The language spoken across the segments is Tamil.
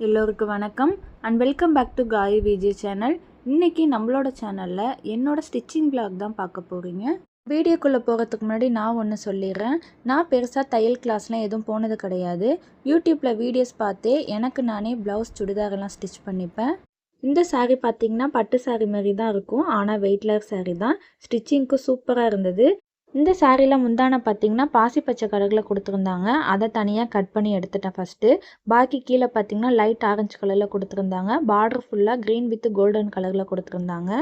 எல்லோருக்கும் வணக்கம் and welcome back to Gayu Vijay channel. இன்றைக்கி நம்மளோட சேனலில் என்னோடய ஸ்டிச்சிங் vlog தான் பார்க்க போகிறீங்க. வீடியோக்குள்ளே போகிறதுக்கு முன்னாடி நான் ஒன்று சொல்லிடுறேன். நான் பெருசாக தையல் கிளாஸ்லாம் எதுவும் போனது கிடையாது. யூடியூப்பில் வீடியோஸ் பார்த்தே எனக்கு நானே ப்ளவுஸ் சுடிதாரெல்லாம் ஸ்டிச் பண்ணிப்பேன். இந்த சாரீ பார்த்திங்கன்னா பட்டு சாரீ மாதிரி தான் இருக்கும், ஆனால் வெயிட்லெஸ் சாரீ தான். ஸ்டிச்சிங்க்கு சூப்பராக இருந்தது. இந்த சாரியில் முந்தானை பார்த்திங்கன்னா பாசி பச்சை கலரில் கொடுத்துருந்தாங்க. அதை தனியாக கட் பண்ணி எடுத்துட்டேன் ஃபஸ்ட்டு. பாக்கி கீழே பார்த்திங்கன்னா லைட் ஆரஞ்சு கலரில் கொடுத்துருந்தாங்க. பார்டர் ஃபுல்லாக க்ரீன் வித் கோல்டன் கலரில் கொடுத்துருந்தாங்க.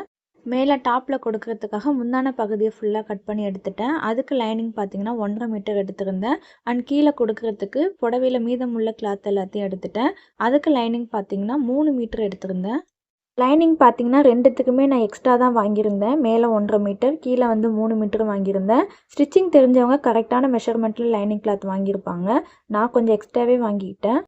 மேலே டாப்பில் கொடுக்கறதுக்காக முந்தான பகுதியை ஃபுல்லாக கட் பண்ணி எடுத்துட்டேன். அதுக்கு லைனிங் பார்த்திங்கன்னா 1.5 மீட்டர் எடுத்துருந்தேன். அண்ட் கீழே கொடுக்கறதுக்கு புடவையில் மீதமுள்ள கிளாத் எல்லாத்தையும் எடுத்துட்டேன். அதுக்கு லைனிங் பார்த்திங்கன்னா 3 மீட்டர் எடுத்திருந்தேன். லைனிங் பார்த்திங்கன்னா ரெண்டுத்துக்குமே நான் எக்ஸ்ட்ரா தான் வாங்கியிருந்தேன். மேலே 1.5 மீட்டர், கீழே 3 மீட்டர் வாங்கியிருந்தேன். ஸ்டிச்சிங் தெரிஞ்சவங்க கரெக்டான மெஷர்மெண்ட்டில் லைனிங் கிளாத் வாங்கியிருப்பாங்க. நான் கொஞ்சம் எக்ஸ்ட்ராவே வாங்கிக்கிட்டேன்.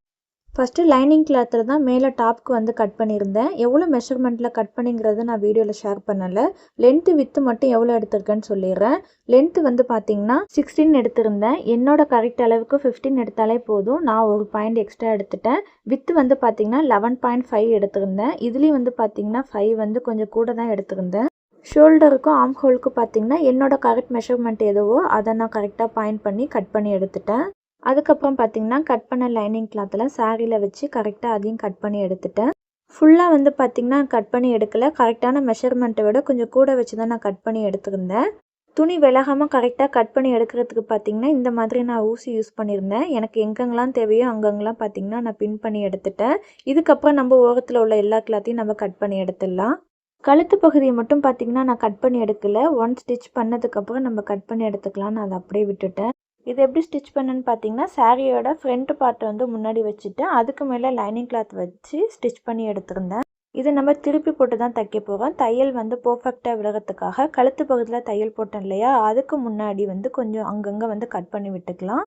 ஃபஸ்ட்டு லைனிங் கிளாத்தில் தான் மேலே டாப்க்கு கட் பண்ணியிருந்தேன். எவ்வளோ மெஷர்மெண்ட்டில் கட் பண்ணிங்கிறது நான் வீடியோவில் ஷேர் பண்ணலை. லென்த்து வித்து மட்டும் எவ்வளோ எடுத்திருக்கேன்னு சொல்லிடுறேன். லென்த்து பார்த்திங்கன்னா 16 எடுத்திருந்தேன். என்னோட கரெக்ட் அளவுக்கு 15 எடுத்தாலே போதும். நான் ஒரு பாயிண்ட் எக்ஸ்ட்ரா எடுத்துட்டேன். வித்து பார்த்திங்கன்னா 11.5 எடுத்திருந்தேன். இதுலேயும் பார்த்திங்கன்னா 5 கொஞ்சம் கூட தான் எடுத்திருந்தேன். ஷோல்டருக்கும் ஆர்ம் ஹோலுக்கும் பார்த்திங்கன்னா என்னோட கரெக்ட் மெஷர்மெண்ட் எதுவோ அதை நான் கரெக்டாக பாயிண்ட் பண்ணி கட் பண்ணி எடுத்துட்டேன். அதுக்கப்புறம் பார்த்திங்கன்னா கட் பண்ண லைனிங் கிளாத்தில் சாரியில் வச்சு கரெக்டாக அதையும் கட் பண்ணி எடுத்துட்டேன். ஃபுல்லாக பார்த்திங்கன்னா கட் பண்ணி எடுக்கலை. கரெக்டான மெஷர்மெண்ட்டை விட கொஞ்சம் கூட வச்சு தான் நான் கட் பண்ணி எடுத்துருந்தேன். துணி விலகாமல் கரெக்டாக கட் பண்ணி எடுக்கிறதுக்கு பார்த்திங்கன்னா இந்த மாதிரி நான் ஊசி யூஸ் பண்ணியிருந்தேன். எனக்கு எங்கெங்கெல்லாம் தேவையோ அங்கங்கெல்லாம் பார்த்திங்கன்னா நான் பின் பண்ணி எடுத்துட்டேன். இதுக்கப்புறம் நம்ம ஓரத்தில் உள்ள எல்லா கிளாத்தையும் நம்ம கட் பண்ணி எடுத்துடலாம். கழுத்து பகுதியை மட்டும் பார்த்திங்கன்னா நான் கட் பண்ணி எடுக்கலை. ஒன் ஸ்டிச் பண்ணதுக்கப்புறம் நம்ம கட் பண்ணி எடுத்துக்கலாம். நான் அதை அப்படியே விட்டுட்டேன். இது எப்படி ஸ்டிச் பண்ணேன்னு பார்த்தீங்கன்னா சாரியோட ஃப்ரண்ட் பார்ட்டை முன்னாடி வச்சுட்டு அதுக்கு மேலே லைனிங் கிளாத் வச்சு ஸ்டிச் பண்ணி எடுத்திருந்தேன். இதை நம்ம திருப்பி போட்டு தான் தைக்க போகிறோம். தையல் பர்ஃபெக்டாக விடுறதுக்காக கழுத்து பகுதியில் தையல் போட்டேன் இல்லையா, அதுக்கு முன்னாடி கொஞ்சம் அங்கங்கே கட் பண்ணி விட்டுக்கலாம்.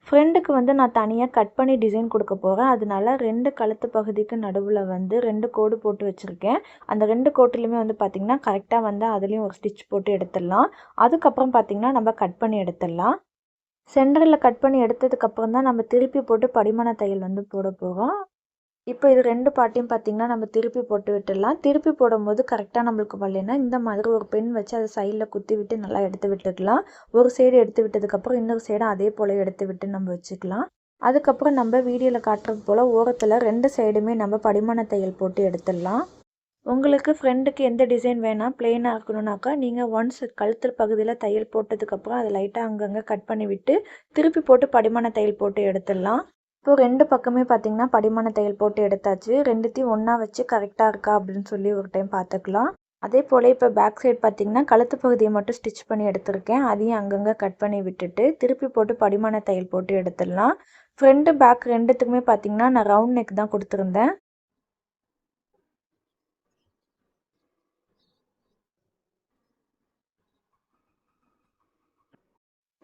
ஃப்ரெண்டுக்கு நான் தனியாக கட் பண்ணி டிசைன் கொடுக்க போகிறேன். அதனால 2 கழுத்து பகுதிக்கு நடுவில் 2 கோடு போட்டு வச்சுருக்கேன். அந்த 2 கோட்டுலையுமே பார்த்திங்கன்னா கரெக்டாக அதுலேயும் ஒரு ஸ்டிச் போட்டு எடுத்துடலாம். அதுக்கப்புறம் பார்த்திங்கன்னா நம்ம கட் பண்ணி எடுத்துடலாம். சென்டரில் கட் பண்ணி எடுத்ததுக்கப்புறம் தான் நம்ம திருப்பி போட்டு படிமான தையல் போட போகிறோம். இப்போ இது 2 பார்ட்டையும் பார்த்திங்கன்னா நம்ம திருப்பி போட்டு விட்டுடலாம். திருப்பி போடும்போது கரெக்டாக நம்மளுக்கு வரலைன்னா இந்த மாதிரி ஒரு பென் வச்சு அதை சைடில் குத்தி விட்டு நல்லா எடுத்து விட்டுக்கலாம். ஒரு சைடு எடுத்து விட்டதுக்கப்புறம் இன்னொரு சைடு அதே போல் எடுத்து விட்டு நம்ம வச்சுக்கலாம். அதுக்கப்புறம் நம்ம வீடியோவில் காட்டுறது போல் ஓரத்தில் 2 சைடுமே நம்ம படிமான தையல் போட்டு எடுத்துடலாம். உங்களுக்கு ஃப்ரெண்டுக்கு எந்த டிசைன் வேணால் பிளெயினாக இருக்கணும்னாக்கா நீங்கள் ஒன்ஸ் கழுத்து பகுதியில் தையல் போட்டதுக்கப்புறம் அதை லைட்டாக அங்கங்கே கட் பண்ணி விட்டு திருப்பி போட்டு படிமான தையல் போட்டு எடுத்துடலாம். இப்போது 2 பக்கமே பார்த்திங்கன்னா படிமான தையல் போட்டு எடுத்தாச்சு. ரெண்டுத்தையும் ஒன்றா வச்சு கரெக்டாக இருக்கா அப்படின்னு சொல்லி ஒரு டைம் பார்த்துக்கலாம். அதே போல் இப்போ பேக் சைடு பார்த்திங்கன்னா கழுத்து பகுதியை மட்டும் ஸ்டிச் பண்ணி எடுத்திருக்கேன். அதையும் அங்கங்கே கட் பண்ணி விட்டுட்டு திருப்பி போட்டு படிமான தையல் போட்டு எடுத்துடலாம். ஃப்ரண்ட்டு பேக் ரெண்டுத்துக்குமே பார்த்திங்கன்னா நான் ரவுண்ட் நெக் தான் கொடுத்துருந்தேன்.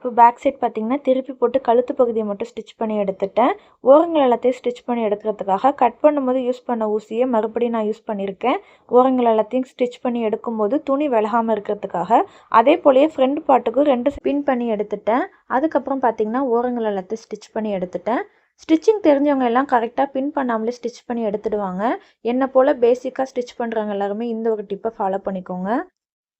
இப்போ பேக் சைட் பார்த்திங்கன்னா திருப்பி போட்டு கழுத்து பகுதியை மட்டும் ஸ்டிச் பண்ணி எடுத்துட்டேன். ஓரங்கள் எல்லாத்தையும் ஸ்டிச் பண்ணி எடுக்கிறதுக்காக கட் பண்ணும்போது யூஸ் பண்ண ஊசியை மறுபடியும் நான் யூஸ் பண்ணியிருக்கேன். ஓரங்கள் எல்லாத்தையும் ஸ்டிச் பண்ணி எடுக்கும்போது துணி விலகாமல் இருக்கிறதுக்காக. அதே போலயே ஃப்ரண்ட் பார்ட்டுக்கும் 2 பின் பண்ணி எடுத்துட்டேன். அதுக்கப்புறம் பார்த்திங்கன்னா ஓரங்கள் எல்லாத்தையும் ஸ்டிச் பண்ணி எடுத்துட்டேன். ஸ்டிச்சிங் தெரிஞ்சவங்க எல்லாம் கரெக்டாக பின் பண்ணாமலே ஸ்டிச் பண்ணி எடுத்துடுவாங்க. என்னை போல் பேசிக்காக ஸ்டிச் பண்ணுறவங்க எல்லாருமே இந்த ஒரு டிப்பை ஃபாலோ பண்ணிக்கோங்க.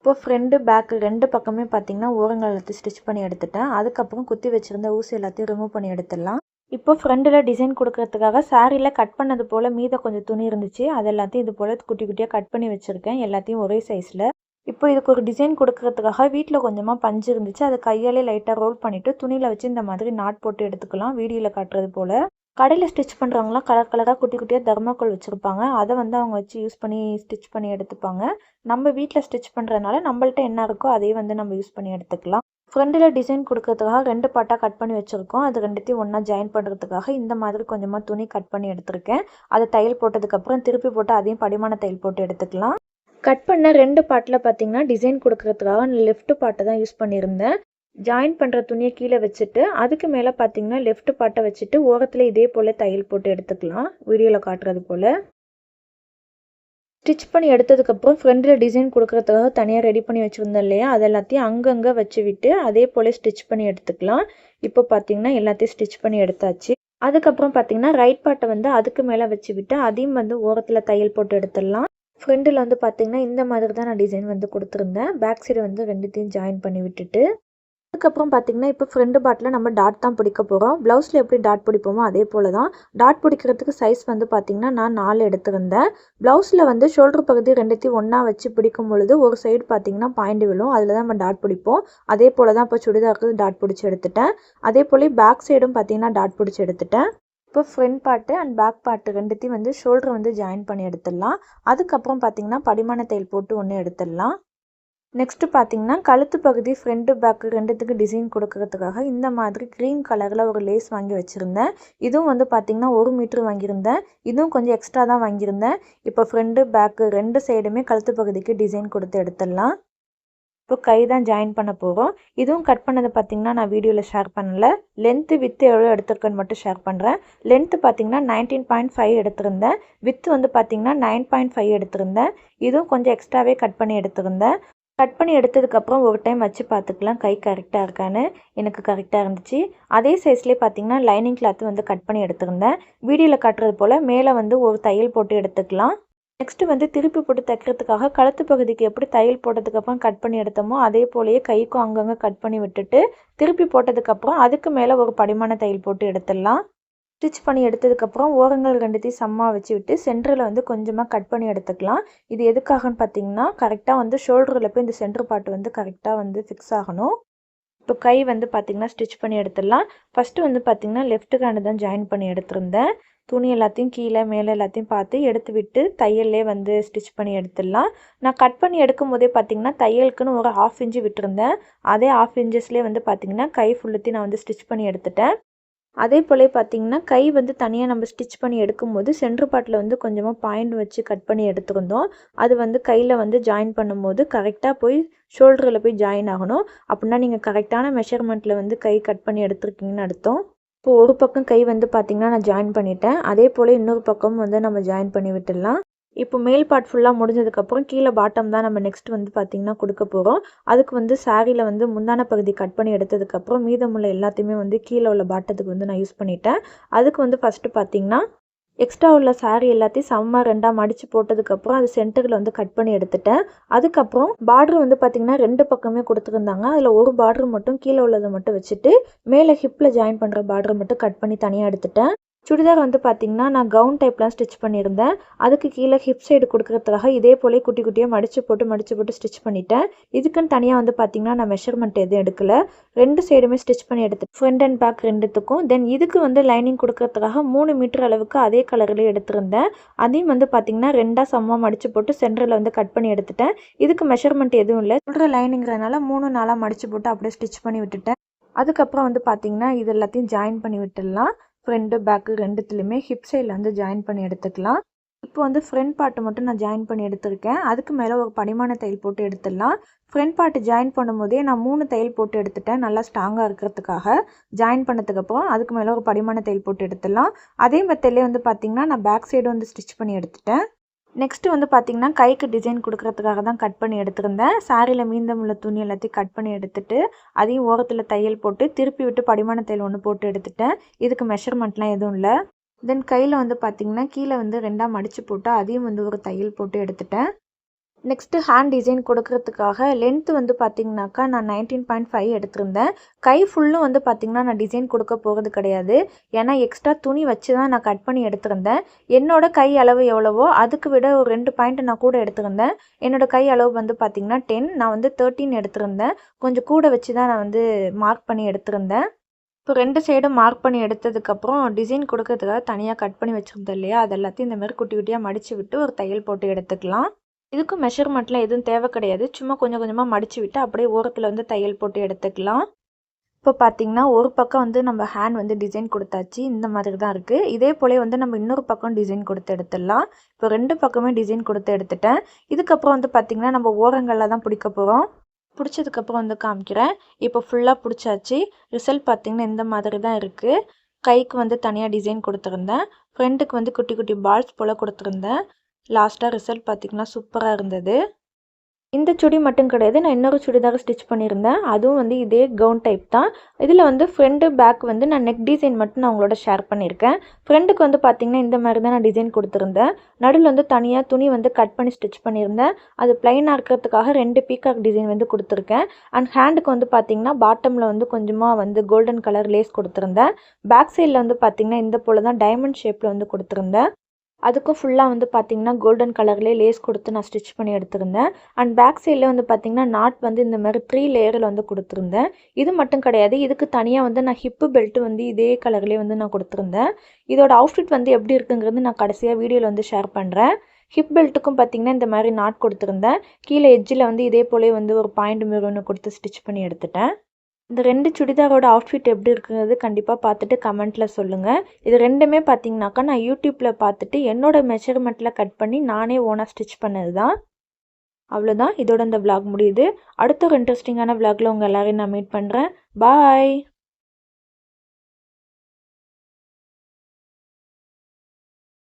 இப்போது ஃப்ரண்ட்டு பேக்கு 2 பக்கமே பார்த்திங்கன்னா ஓரங்கள் எல்லாத்தையும் ஸ்டிச் பண்ணி எடுத்துட்டேன். அதுக்கப்புறம் குத்தி வச்சுருந்த ஊசி எல்லாத்தையும் ரிமூவ் பண்ணி எடுத்துடலாம். இப்போ ஃப்ரண்டில் டிசைன் கொடுக்கறதுக்காக சாரியில் கட் பண்ணது போல் மீத கொஞ்சம் துணி இருந்துச்சு. அது எல்லாத்தையும் இது போல் குட்டி குட்டியாக கட் பண்ணி வச்சுருக்கேன், எல்லாத்தையும் ஒரே சைஸில். இப்போ இதுக்கு ஒரு டிசைன் கொடுக்கறதுக்காக வீட்டில் கொஞ்சமாக பஞ்சு இருந்துச்சு. அதை கையாலே லைட்டாக ரோல் பண்ணிவிட்டு துணியில் வச்சு இந்த மாதிரி நாட் போட்டு எடுத்துக்கலாம், வீடியோவில் காட்டுறது போல். கடையில் ஸ்டிச் பண்ணுறவங்களாம் கலர் கலராக குட்டி குட்டியாக தர்மாக்கோல் வச்சுருப்பாங்க. அதை அவங்க வச்சு யூஸ் பண்ணி ஸ்டிச் பண்ணி எடுத்துப்பாங்க. நம்ம வீட்டில் ஸ்டிச் பண்ணுறதுனால நம்மள்ட்ட என்ன இருக்கோ அதையே நம்ம யூஸ் பண்ணி எடுத்துக்கலாம். ஃப்ரண்டில் டிசைன் கொடுக்கறதுக்காக 2 பார்ட்டாக கட் பண்ணி வச்சுருக்கோம். அது ரெண்டுத்தையும் ஒன்றா ஜாயின் பண்ணுறதுக்காக இந்த மாதிரி கொஞ்சமாக துணி கட் பண்ணி எடுத்திருக்கேன். அதை தையல் போட்டதுக்கப்புறம் திருப்பி போட்டு அதையும் படிமான தையல் போட்டு எடுத்துக்கலாம். கட் பண்ண 2 பார்ட்டில் பார்த்திங்கன்னா டிசைன் கொடுக்கறதுக்காக லெஃப்ட் பார்ட்டை தான் யூஸ் பண்ணியிருந்தேன். ஜாயின் பண்ணுற துணியை கீழே வச்சுட்டு அதுக்கு மேலே பார்த்திங்கன்னா லெஃப்ட் பார்ட்டை வச்சுட்டு ஓரத்தில் இதே போல் தையல் போட்டு எடுத்துக்கலாம், வீடியோவில் காட்டுறது போல். ஸ்டிச் பண்ணி எடுத்ததுக்கப்புறம் ஃப்ரண்டில் டிசைன் கொடுக்கறதுக்காக தனியாக ரெடி பண்ணி வச்சுருந்தேன் இல்லையா, அது எல்லாத்தையும் அங்கங்கே வச்சு விட்டு அதே போல் ஸ்டிச் பண்ணி எடுத்துக்கலாம். இப்போ பார்த்திங்கன்னா எல்லாத்தையும் ஸ்டிச் பண்ணி எடுத்தாச்சு. அதுக்கப்புறம் பார்த்தீங்கன்னா ரைட் பார்ட்டை வந்து அதுக்கு மேலே வச்சு விட்டு அதையும் வந்து ஓரத்தில் தையல் போட்டு எடுத்துடலாம். ஃப்ரண்டில் வந்து பார்த்தீங்கன்னா இந்த மாதிரி தான் நான் டிசைன் வந்து கொடுத்துருந்தேன். பேக் சைடு வந்து ரெண்டுத்தையும் ஜாயின் பண்ணி விட்டுட்டு அதுக்கப்புறம் பார்த்தீங்கன்னா இப்போ ஃப்ரண்ட் பார்ட்டில் நம்ம டாட் தான் பிடிக்க போகிறோம். ப்ளவுஸில் எப்படி டாட் பிடிப்போமோ அதே போல் தான். டாட் பிடிக்கிறதுக்கு சைஸ் வந்து பார்த்தீங்கன்னா நான் 4 எடுத்திருந்தேன். ப்ளவுஸில் வந்து ஷோல்டர் பகுதி ரெண்டுத்தையும் ஒன்றா வச்சு பிடிக்கும் பொழுது ஒரு சைடு பார்த்தீங்கன்னா பாயிண்ட் விழும். அதில் தான் நம்ம டாட் பிடிப்போம். அதே போல் தான் இப்போ சுடிதாருக்கு டாட் பிடிச்சி எடுத்துட்டேன். அதே போல் பேக் சைடும் பார்த்தீங்கன்னா டாட் பிடிச்சி எடுத்துட்டேன். இப்போ front part and back part ரெண்டுத்தையும் வந்து ஷோல்டர் வந்து ஜாயின் பண்ணி எடுத்துடலாம். அதுக்கப்புறம் பார்த்தீங்கன்னா படிமான தையல் போட்டு ஒன்று எடுத்துடலாம். நெக்ஸ்ட்டு பார்த்தீங்கன்னா கழுத்து பகுதி ஃப்ரண்ட்டு பேக்கு ரெண்டுத்துக்கு டிசைன் கொடுக்கறதுக்காக இந்த மாதிரி க்ரீன் கலரில் ஒரு லேஸ் வாங்கி வச்சுருந்தேன். இதுவும் வந்து பார்த்திங்கன்னா 1 மீட்ரு வாங்கியிருந்தேன். இதுவும் கொஞ்சம் எக்ஸ்ட்ரா தான் வாங்கியிருந்தேன். இப்போ ஃப்ரண்ட்டு பேக்கு 2 சைடுமே கழுத்து பகுதிக்கு டிசைன் கொடுத்து எடுத்துடலாம். இப்போ கை தான் ஜாயின் பண்ண போகிறோம். இதுவும் கட் பண்ணது பார்த்திங்கன்னா நான் வீடியோவில் ஷேர் பண்ணலை. லென்த்து வித்து எவ்வளோ எடுத்துருக்கேன்னு மட்டும் ஷேர் பண்ணுறேன். லென்த்து பார்த்திங்கன்னா 19.5 எடுத்திருந்தேன். வித்து வந்து பார்த்திங்கன்னா 9.5 எடுத்திருந்தேன். இதுவும் கொஞ்சம் எக்ஸ்ட்ராவே கட் பண்ணி எடுத்திருந்தேன். கட் பண்ணி எடுத்ததுக்கப்புறம் ஒரு டைம் வச்சு பார்த்துக்கலாம் கை கரெக்டாக இருக்கான்னு. எனக்கு கரெக்டாக இருந்துச்சு. அதே சைஸ்லேயே பார்த்தீங்கன்னா லைனிங் கிளாத்து வந்து கட் பண்ணி எடுத்துருந்தேன். வீடியோவில் காட்டுறது போல் மேலே வந்து ஒரு தையல் போட்டு எடுத்துக்கலாம். நெக்ஸ்ட்டு வந்து திருப்பி போட்டு தைக்கிறதுக்காக கழுத்து பகுதிக்கு எப்படி தையல் போட்டதுக்கப்புறம் கட் பண்ணி எடுத்தோமோ அதே போலேயே கைக்கும் அங்கங்கே கட் பண்ணி விட்டுட்டு திருப்பி போட்டதுக்கப்புறம் அதுக்கு மேலே ஒரு படிமான தையல் போட்டு எடுத்துடலாம். ஸ்டிச் பண்ணி எடுத்ததுக்கப்புறம் ஓரங்கள் ரெண்டுத்தையும் சம்மா வச்சு விட்டு சென்டரில் வந்து கொஞ்சமாக கட் பண்ணி எடுத்துக்கலாம். இது எதுக்காகன்னு பார்த்தீங்கன்னா கரெக்டாக வந்து ஷோல்டரில் போய் இந்த சென்டர் பார்ட் வந்து கரெக்டாக வந்து ஃபிக்ஸ் ஆகணும். இப்போ கை வந்து பார்த்திங்கன்னா ஸ்டிச் பண்ணி எடுத்துடலாம். ஃபஸ்ட்டு வந்து பார்த்திங்கன்னா லெஃப்ட் ஹேண்டு தான் ஜாயின் பண்ணி எடுத்திருந்தேன். துணி எல்லாத்தையும் கீழே மேலே எல்லாத்தையும் பார்த்து எடுத்து விட்டு தையல்லே வந்து ஸ்டிச் பண்ணி எடுத்துடலாம். நான் கட் பண்ணி எடுக்கும் போதே பார்த்திங்கன்னா தையலுக்குன்னு ஒரு 1/2 இன்ச்சு விட்டுருந்தேன். அதே 1/2 இன்ச்சஸ்லேயே வந்து பார்த்திங்கன்னா கை ஃபுல்லுத்தையும் நான் வந்து ஸ்டிச் பண்ணி எடுத்துட்டேன். அதே போல் பார்த்திங்கன்னா கை வந்து தனியாக நம்ம ஸ்டிச் பண்ணி எடுக்கும்போது சென்டர் பார்ட்டில் வந்து கொஞ்சமாக பாயிண்ட் வச்சு கட் பண்ணி எடுத்துருந்தோம். அது வந்து கையில் வந்து ஜாயின் பண்ணும்போது கரெக்டாக போய் ஷோல்டரில் போய் ஜாயின் ஆகணும். அப்படின்னா நீங்கள் கரெக்டான மெஷர்மெண்ட்டில் வந்து கை கட் பண்ணி எடுத்துருக்கீங்கன்னு அர்த்தம். இப்போது ஒரு பக்கம் கை வந்து பார்த்திங்கன்னா நான் ஜாயின் பண்ணிட்டேன். அதே போல் இன்னொரு பக்கம் வந்து நம்ம ஜாயின் பண்ணி விட்டுடலாம். இப்போ மேல் பார்ட் ஃபுல்லாக முடிஞ்சதுக்கப்புறம் கீழே பாட்டம் தான் நம்ம நெக்ஸ்ட் வந்து பார்த்திங்கன்னா கொடுக்க போகிறோம். அதுக்கு வந்து சாரியில் வந்து முந்தான பகுதி கட் பண்ணி எடுத்ததுக்கப்புறம் மீதமுள்ள எல்லாத்தையுமே வந்து கீழே உள்ள பாட்டத்துக்கு வந்து நான் யூஸ் பண்ணிட்டேன். அதுக்கு வந்து ஃபஸ்ட்டு பார்த்திங்கன்னா எக்ஸ்ட்ரா உள்ள சாரி எல்லாத்தையும் சமமாக 2ஆக மடித்து போட்டதுக்கப்புறம் அது சென்டரில் வந்து கட் பண்ணி எடுத்துட்டேன். அதுக்கப்புறம் பார்டர் வந்து பார்த்திங்கன்னா 2 பக்கமே கொடுத்துருந்தாங்க. அதில் ஒரு பார்டர் மட்டும் கீழே உள்ளதை மட்டும் வச்சுட்டு மேலே ஹிப்பில் ஜாயின் பண்ணுற பார்டரை மட்டும் கட் பண்ணி தனியாக எடுத்துட்டேன். சுடிதார் வந்து பார்த்திங்கன்னா நான் கவுன் டைப்லாம் ஸ்டிச் பண்ணியிருந்தேன். அதுக்கு கீழே ஹிப் சைடு கொடுக்குறதுக்காக இதே போலே குட்டி குட்டியாக மடித்து போட்டு ஸ்டிச் பண்ணிட்டேன். இதுக்குன்னு தனியாக வந்து பார்த்திங்கன்னா நான் மெஷர்மெண்ட் எதுவும் எடுக்கலை. 2 சைடுமே ஸ்டிச் பண்ணி எடுத்து ஃப்ரண்ட் அண்ட் பேக் ரெண்டுத்துக்கும். தென் இதுக்கு வந்து லைனிங் கொடுக்கறதுக்காக 3 மீட்டர் அளவுக்கு அதே கலரில் எடுத்திருந்தேன். அதையும் வந்து பார்த்திங்கன்னா 2ஆக சமமாக மடித்து போட்டு சென்டரில் வந்து கட் பண்ணி எடுத்துட்டேன். இதுக்கு மெஷர்மெண்ட் எதுவும் இல்லை. சொல்கிற லைனிங்கிறதுனால 3 4 மடித்து போட்டு அப்படியே ஸ்டிச் பண்ணி விட்டுட்டேன். அதுக்கப்புறம் வந்து பார்த்திங்கன்னா இது எல்லாத்தையும் ஜாயின் பண்ணி விட்டுடலாம். ஃப்ரண்ட்டு பேக்கு ரெண்டுத்துலையுமே ஹிப் சைடில் வந்து ஜாயின் பண்ணி எடுத்துக்கலாம். இப்போ வந்து ஃப்ரண்ட் பார்ட்டு மட்டும் நான் ஜாயின் பண்ணி எடுத்திருக்கேன். அதுக்கு மேலே ஒரு படிமான தையல் போட்டு எடுத்துடலாம். ஃப்ரண்ட் பார்ட்டு ஜாயின் பண்ணும்போதே நான் 3 தையல் போட்டு எடுத்துட்டேன். நல்லா ஸ்ட்ராங்காக இருக்கிறதுக்காக. ஜாயின் பண்ணதுக்கப்புறம் அதுக்கு மேலே ஒரு படிமான தையல் போட்டு எடுத்துடலாம். அதே மெத்தட்லேயே வந்து பார்த்திங்கன்னா நான் பேக் சைடு வந்து ஸ்டிச் பண்ணி எடுத்துட்டேன். நெக்ஸ்ட்டு வந்து பார்த்திங்கன்னா கைக்கு டிசைன் கொடுக்குறதுக்காக தான் கட் பண்ணி எடுத்திருந்தேன். சாரியில் மீதமுள்ள துணி எல்லாத்தையும் கட் பண்ணி எடுத்துட்டு அதையும் ஓரத்தில் தையல் போட்டு திருப்பி விட்டு படிமான தையல் ஒன்று போட்டு எடுத்துட்டேன். இதுக்கு மெஷர்மெண்ட்லாம் எதுவும் இல்லை. தென் கையில் வந்து பார்த்திங்கன்னா கீழே வந்து 2ஆக மடித்து போட்டு அதையும் வந்து ஒரு தையல் போட்டு எடுத்துட்டேன். நெக்ஸ்ட்டு ஹேண்ட் டிசைன் கொடுக்கறதுக்காக லென்த்து வந்து பார்த்திங்கனாக்கா நான் 19.5 எடுத்திருந்தேன். கை ஃபுல்லும் வந்து பார்த்திங்கன்னா நான் டிசைன் கொடுக்க போகிறது கிடையாது. ஏன்னா எக்ஸ்ட்ரா துணி வச்சு தான் நான் கட் பண்ணி எடுத்திருந்தேன். என்னோட கை அளவு எவ்வளவோ அதுக்கு விட ஒரு 2 பாயிண்ட் நான் கூட எடுத்திருந்தேன். என்னோடய கை அளவு வந்து பார்த்திங்கன்னா 10, நான் வந்து 13 எடுத்திருந்தேன். கொஞ்சம் கூட வச்சு தான் நான் வந்து மார்க் பண்ணி எடுத்திருந்தேன். இப்போ 2 சைடும் மார்க் பண்ணி எடுத்ததுக்கப்புறம் டிசைன் கொடுக்கறதுக்காக தனியாக கட் பண்ணி வச்சுருந்தேன் இல்லையா, அது எல்லாத்தையும் இந்த மாதிரி குட்டி குட்டியாக மடித்து விட்டு ஒரு தையல் போட்டு எடுத்துக்கலாம். இதுக்கும் மெஷர்மெண்ட்லாம் எதுவும் தேவை கிடையாது. சும்மா கொஞ்சம் கொஞ்சமாக மடித்து விட்டு அப்படியே ஓரத்தில் வந்து தையல் போட்டு எடுத்துக்கலாம். இப்போ பார்த்திங்கன்னா ஒரு பக்கம் வந்து நம்ம ஹேண்ட் வந்து டிசைன் கொடுத்தாச்சு. இந்த மாதிரி தான் இருக்குது. இதே போலே வந்து நம்ம இன்னொரு பக்கம் டிசைன் கொடுத்து எடுத்துடலாம். இப்போ 2 பக்கமே டிசைன் கொடுத்து எடுத்துட்டேன். இதுக்கப்புறம் வந்து பார்த்திங்கன்னா நம்ம ஓரங்களில் தான் பிடிக்க போகிறோம். பிடிச்சதுக்கப்புறம் வந்து காமிக்கிறேன். இப்போ ஃபுல்லாக பிடிச்சாச்சு. ரிசல்ட் பார்த்திங்கன்னா இந்த மாதிரி தான் இருக்குது. கைக்கு வந்து தனியாக டிசைன் கொடுத்துருந்தேன். ஃப்ரண்ட்டுக்கு வந்து குட்டி குட்டி பால்ஸ் போல் கொடுத்துருந்தேன். லாஸ்ட்டாக ரிசல்ட் பார்த்திங்கன்னா சூப்பராக இருந்தது. இந்த சுடி மட்டும் கிடையாது, நான் இன்னொரு சுடிதார் ஸ்டிச் பண்ணியிருந்தேன். அதுவும் வந்து இதே கவுன் டைப் தான். இதில் வந்து ஃப்ரண்ட் பேக் வந்து நான் நெக் டிசைன் மட்டும் நான் உங்களோட ஷேர் பண்ணியிருக்கேன். ஃப்ரண்ட்டுக்கு வந்து பார்த்திங்கன்னா இந்த மாதிரி தான் நான் டிசைன் கொடுத்துருந்தேன். நடுவில் வந்து தனியாக துணி வந்து கட் பண்ணி ஸ்டிச் பண்ணியிருந்தேன். அது ப்ளைனாக இருக்கிறதுக்காக 2 பீகாக் டிசைன் வந்து கொடுத்துருக்கேன். அண்ட் ஹேண்டுக்கு வந்து பார்த்திங்கன்னா பாட்டமில் வந்து கொஞ்சமாக வந்து கோல்டன் கலர் லேஸ் கொடுத்துருந்தேன். பேக் சைடில் வந்து பார்த்திங்கன்னா இந்த போல் தான் டைமண்ட் ஷேப்பில் வந்து கொடுத்துருந்தேன். அதுக்கும் ஃபுல்லாக வந்து பார்த்திங்கன்னா கோல்டன் கலர்லேயே லேஸ் கொடுத்து நான் ஸ்டிச் பண்ணி எடுத்திருந்தேன். அண்ட் பேக் சைடில் வந்து பார்த்திங்கன்னா நாட் வந்து இந்த மாதிரி 3 லேயரில் வந்து கொடுத்துருந்தேன். இது மட்டும் கிடையாது, இதுக்கு தனியாக வந்து நான் ஹிப்பு பெல்ட் வந்து இதே கலர்லேயே வந்து நான் கொடுத்துருந்தேன். இதோட அவுட்ஃபிட் வந்து எப்படி இருக்குங்கிறது நான் கடைசியாக வீடியோவில் வந்து ஷேர் பண்ணுறேன். ஹிப் பெல்ட்டுக்கும் பார்த்திங்கன்னா இந்த மாதிரி நாட் கொடுத்துருந்தேன். கீழே எட்ஜில் வந்து இதே போலே வந்து ஒரு பாயிண்ட் மெரூன் கொடுத்து ஸ்டிச் பண்ணி எடுத்துட்டேன். இந்த 2 சுடிதாரோட அவுட்ஃபிட் எப்படி இருக்குங்கிறது கண்டிப்பாக பார்த்துட்டு கமெண்ட்டில் சொல்லுங்கள். இது ரெண்டுமே பார்த்தீங்கன்னாக்கா நான் யூடியூப்பில் பார்த்துட்டு என்னோட மெஷர்மெண்ட்டில் கட் பண்ணி நானே ஓனாக ஸ்டிச் பண்ணது தான். அவ்வளோதான், இதோட இந்த விளாக் முடியுது. அடுத்த ஒரு இன்ட்ரெஸ்டிங்கான விளாகில் உங்கள் எல்லோரையும் நான் மீட் பண்ணுறேன். பாய்.